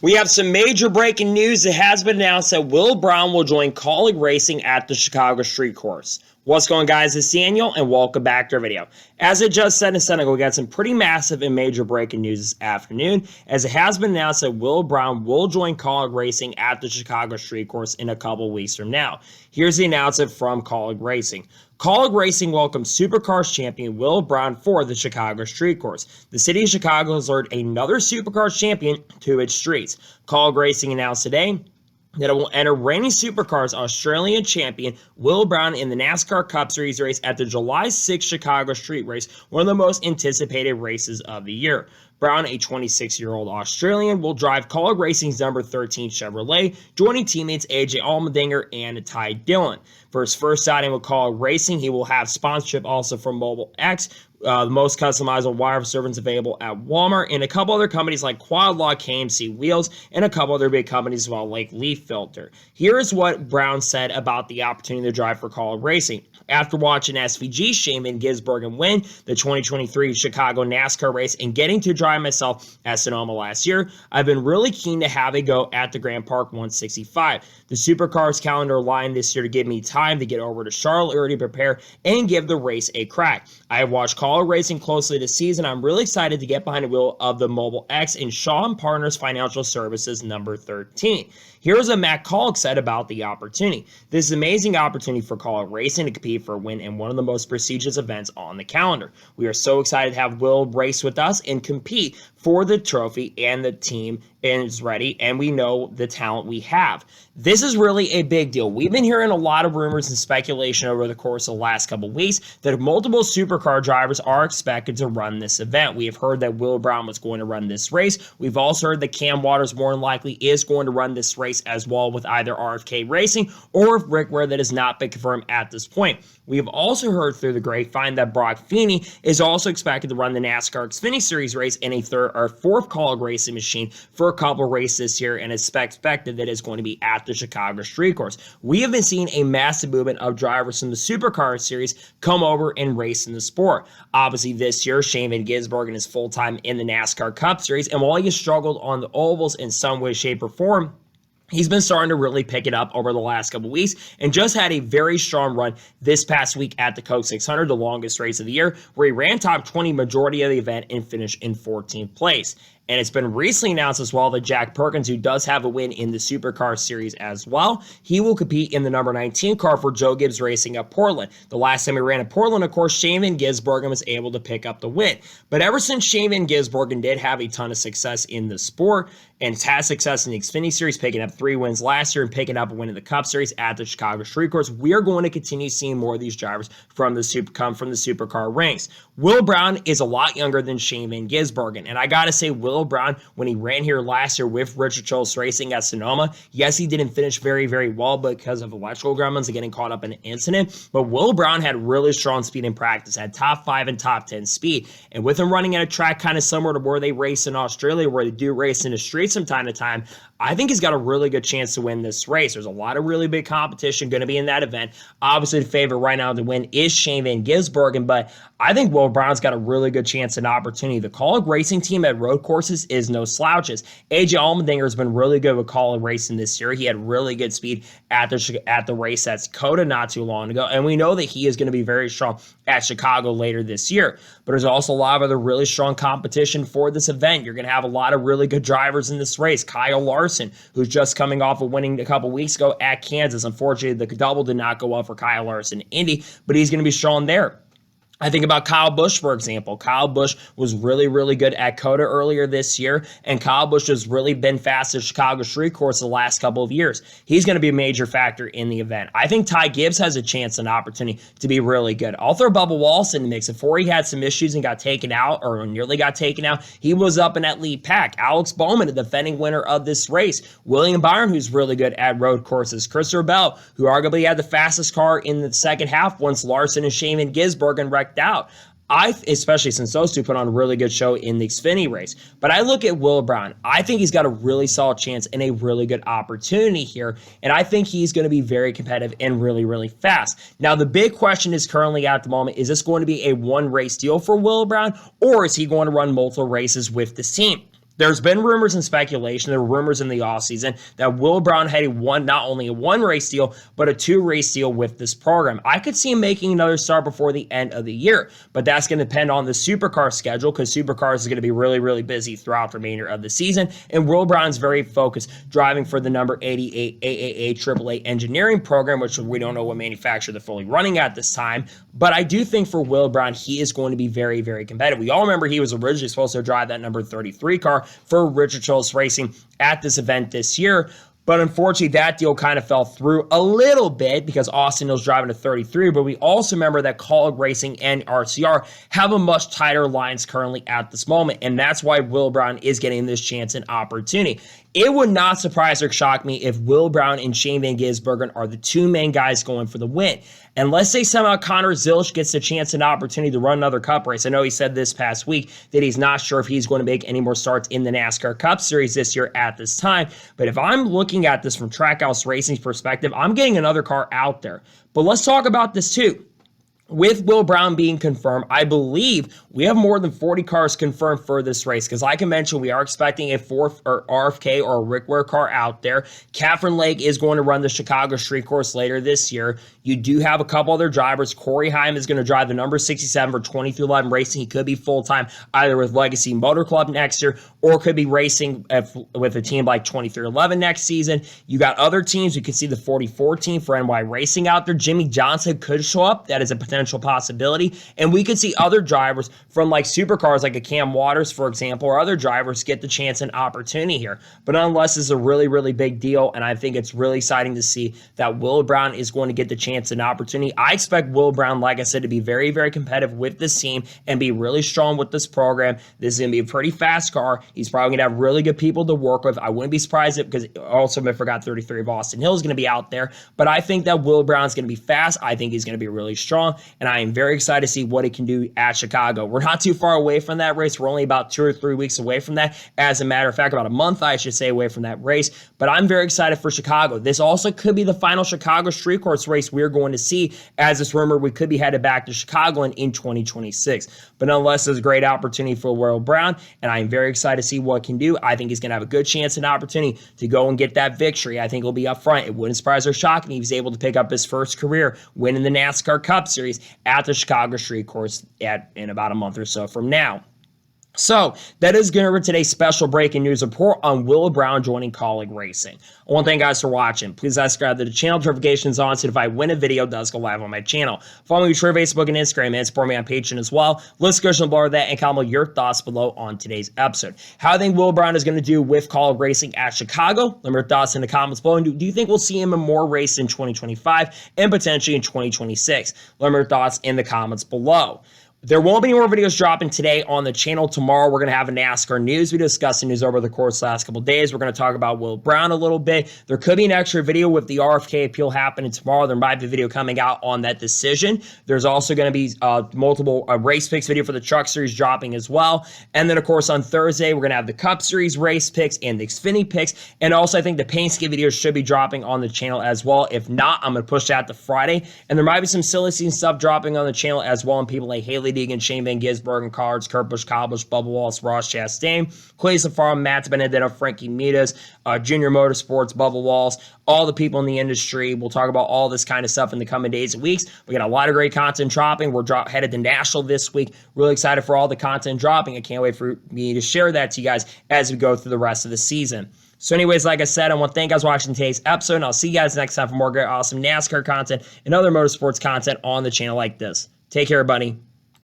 We have some major breaking news. It has been announced that Will Brown will join Kaulig Racing at the Chicago Street Course. What's going on, guys? It's Daniel, and welcome back to our video. As I just said a second ago, we got some pretty massive and major breaking news this afternoon, as it has been announced that Will Brown will join Kaulig Racing at the Chicago Street Course in a couple weeks from now. Here's the announcement from Kaulig Racing. Kaulig Racing welcomes Supercars champion Will Brown for the Chicago Street Course. The city of Chicago has lured another Supercars champion to its streets. Kaulig Racing announced today that it will enter reigning Supercars Australian champion Will Brown in the NASCAR Cup Series race at the July 6th Chicago Street Race, one of the most anticipated races of the year. Brown, a 26-year-old Australian, will drive Kaulig Racing's number 13 Chevrolet, joining teammates AJ Allmendinger and Ty Dillon. For his first outing with Kaulig Racing, he will have sponsorship also from Mobile X, the most customizable wire servants available at Walmart, and a couple other companies like Quadlock, KMC Wheels, and a couple other big companies as well, like Leaf Filter. Here is what Brown said about the opportunity to drive for Kaulig Racing. After watching SVG Shane Van Gisbergen win the 2023 Chicago NASCAR race and getting to drive myself at Sonoma last year, I've been really keen to have a go at the Grand Park 165. The Supercars calendar aligned this year to give me time to get over to Charlotte early to prepare and give the race a crack. I have watched Kaulig Racing closely this season. I'm really excited to get behind the wheel of the Mobile X and Shaw & Partners Financial Services number 13. Here's what Matt Kaulig said about the opportunity. This is an amazing opportunity for Kaulig Racing to compete for a win in one of the most prestigious events on the calendar. We are so excited to have Will race with us and compete for the trophy, and the team is ready, and we know the talent we have. This is really a big deal. We've been hearing a lot of rumors and speculation over the course of the last couple of weeks that multiple supercar drivers are expected to run this event. We have heard that Will Brown was going to run this race. We've also heard that Cam Waters more than likely is going to run this race as well with either RFK Racing or Rick Ware. That has not been confirmed at this point. We have also heard through the grapevine that Brock Feeney is also expected to run the NASCAR Xfinity Series race in a third or fourth Kaulig Racing machine for a couple races this year, and it's expected that it's going to be at the Chicago Street Course. We have been seeing a massive movement of drivers from the Supercar Series come over and race in the sport. Obviously, this year, Shane Van Gisbergen is full-time in the NASCAR Cup Series, and while he has struggled on the ovals in some way, shape, or form, he's been starting to really pick it up over the last couple weeks and just had a very strong run this past week at the Coke 600, the longest race of the year, where he ran top 20 majority of the event and finished in 14th place. And it's been recently announced as well that Jack Perkins, who does have a win in the Supercar Series as well, he will compete in the number 19 car for Joe Gibbs Racing at Portland. The last time he ran at Portland, of course, Shane Van Gisbergen was able to pick up the win. But ever since Shane Van Gisbergen did have a ton of success in the sport and has success in the Xfinity Series, picking up 3 wins last year and picking up a win in the Cup Series at the Chicago Street Course, we are going to continue seeing more of these drivers come from the Supercar ranks. Will Brown is a lot younger than Shane Van Gisbergen, and I gotta say, Will Brown, when he ran here last year with Richard Childress Racing at Sonoma, yes, he didn't finish very, very well because of electrical gremlins and getting caught up in an incident, but Will Brown had really strong speed in practice, had top 5 and top 10 speed, and with him running at a track kind of similar to where they race in Australia, where they do race in the streets from time to time, I think he's got a really good chance to win this race. There's a lot of really big competition going to be in that event. Obviously, the favorite right now to win is Shane Van Gisbergen, but I think Will Brown's got a really good chance and opportunity. The Kaulig Racing team at road courses is no slouches. AJ Allmendinger has been really good with Kaulig Racing this year. He had really good speed at the race at Dakota not too long ago, and we know that he is going to be very strong at Chicago later this year. But there's also a lot of other really strong competition for this event. You're going to have a lot of really good drivers in this race. Kyle Larson, who's just coming off of winning a couple weeks ago at Kansas. Unfortunately, the double did not go well for Kyle Larson in Indy, but he's going to be strong there. I think about Kyle Busch, for example. Kyle Busch was really, really good at COTA earlier this year, and Kyle Busch has really been fast at Chicago Street Course the last couple of years. He's going to be a major factor in the event. I think Ty Gibbs has a chance and opportunity to be really good. I'll throw Bubba Wallace in the mix. Before he had some issues and got taken out, or nearly got taken out, he was up in that lead pack. Alex Bowman, the defending winner of this race. William Byron, who's really good at road courses. Christopher Bell, who arguably had the fastest car in the second half once Larson and Shane Van Gisbergen wrecked out. Especially since those two put on a really good show in the Xfinity race. But I look at Will Brown. I think he's got a really solid chance and a really good opportunity here. And I think he's going to be very competitive and really, really fast. Now, the big question is currently at the moment, is this going to be a one-race deal for Will Brown, or is he going to run multiple races with this team? There's been rumors and speculation, there were rumors in the offseason that Will Brown had not only a 1-race deal, but a 2-race deal with this program. I could see him making another start before the end of the year, but that's going to depend on the Supercar schedule, because Supercars is going to be really, really busy throughout the remainder of the season, and Will Brown's very focused driving for the number 88 AAA AAA engineering program, which we don't know what manufacturer they're fully running at this time, but I do think for Will Brown, he is going to be very, very competitive. We all remember he was originally supposed to drive that number 33 car for Richard Childress Racing at this event this year. But unfortunately, that deal kind of fell through a little bit because Austin Hill's driving a 33. But we also remember that Kaulig Racing and RCR have a much tighter lines currently at this moment. And that's why Will Brown is getting this chance and opportunity. It would not surprise or shock me if Will Brown and Shane Van Gisbergen are the two main guys going for the win. And let's say somehow Connor Zilch gets a chance and opportunity to run another Cup race. I know he said this past week that he's not sure if he's going to make any more starts in the NASCAR Cup Series this year at this time. But if I'm looking at this from Trackhouse Racing's perspective, I'm getting another car out there. But let's talk about this too. With Will Brown being confirmed, I believe we have more than 40 cars confirmed for this race, because like I mentioned, we are expecting a fourth or RFK or a Rick Ware car out there. Catherine Lake is going to run the Chicago Street Course later this year. You do have a couple other drivers. Corey Heim is going to drive the number 67 for 2311 Racing. He could be full-time either with Legacy Motor Club next year, or could be racing with a team like 2311 next season. You got other teams. You can see the 44 team for NY Racing out there. Jimmy Johnson could show up. That is a potential possibility. And we could see other drivers from like supercars like a Cam Waters, for example, or other drivers get the chance and opportunity here. But nonetheless, it's a really, really big deal. And I think it's really exciting to see that Will Brown is going to get the chance and opportunity. I expect Will Brown, like I said, to be very, very competitive with this team and be really strong with this program. This is going to be a pretty fast car. He's probably going to have really good people to work with. I wouldn't be surprised if, because also I forgot 33 of Austin Hill is going to be out there. But I think that Will Brown's going to be fast. I think he's going to be really strong. And I am very excited to see what he can do at Chicago. We're not too far away from that race. We're only about 2 or 3 weeks away from that. As a matter of fact, about a month, I should say, away from that race. But I'm very excited for Chicago. This also could be the final Chicago Street Course race we're going to see, as it's rumored we could be headed back to Chicago in 2026. But nonetheless, it's a great opportunity for Will Brown, and I am very excited to see what he can do. I think he's going to have a good chance and opportunity to go and get that victory. I think he'll be up front. It wouldn't surprise or shock me if he's able to pick up his first career win in the NASCAR Cup Series at the Chicago Street Course in about a month or so from now. So, that is going to be today's special breaking news report on Will Brown joining Kaulig Racing. I want to thank you guys for watching. Please subscribe to the channel, notifications on, so if I win a video, it does go live on my channel. Follow me on Twitter, Facebook, and Instagram, and support me on Patreon as well. Let's go below that and comment your thoughts below on today's episode. How I think Will Brown is going to do with Kaulig Racing at Chicago. Let me know your thoughts in the comments below. And do you think we'll see him in more races in 2025 and potentially in 2026? Let me know your thoughts in the comments below. There won't be any more videos dropping today on the channel. Tomorrow, we're going to have a NASCAR news. We discussed the news over the course of the last couple of days. We're going to talk about Will Brown a little bit. There could be an extra video with the RFK appeal happening tomorrow. There might be a video coming out on that decision. There's also going to be multiple race picks video for the Truck Series dropping as well. And then, of course, on Thursday, we're going to have the Cup Series race picks and the Xfinity picks. And also, I think the Penske videos should be dropping on the channel as well. If not, I'm going to push that to Friday. And there might be some silly season stuff dropping on the channel as well. And people like Haley Deegan, Shane Van Gisbergen, Cards, Kurt Busch, Kyle Busch, Bubba Wallace, Ross Chastain, Clay Safari, Matt Benedetto, Frankie Mitas, Junior Motorsports, Bubba Wallace, all the people in the industry. We'll talk about all this kind of stuff in the coming days and weeks. We got a lot of great content dropping. We're headed to Nashville this week. Really excited for all the content dropping. I can't wait for me to share that to you guys as we go through the rest of the season. So anyways, like I said, I want to thank you guys for watching today's episode, and I'll see you guys next time for more great, awesome NASCAR content and other motorsports content on the channel like this. Take care, everybody.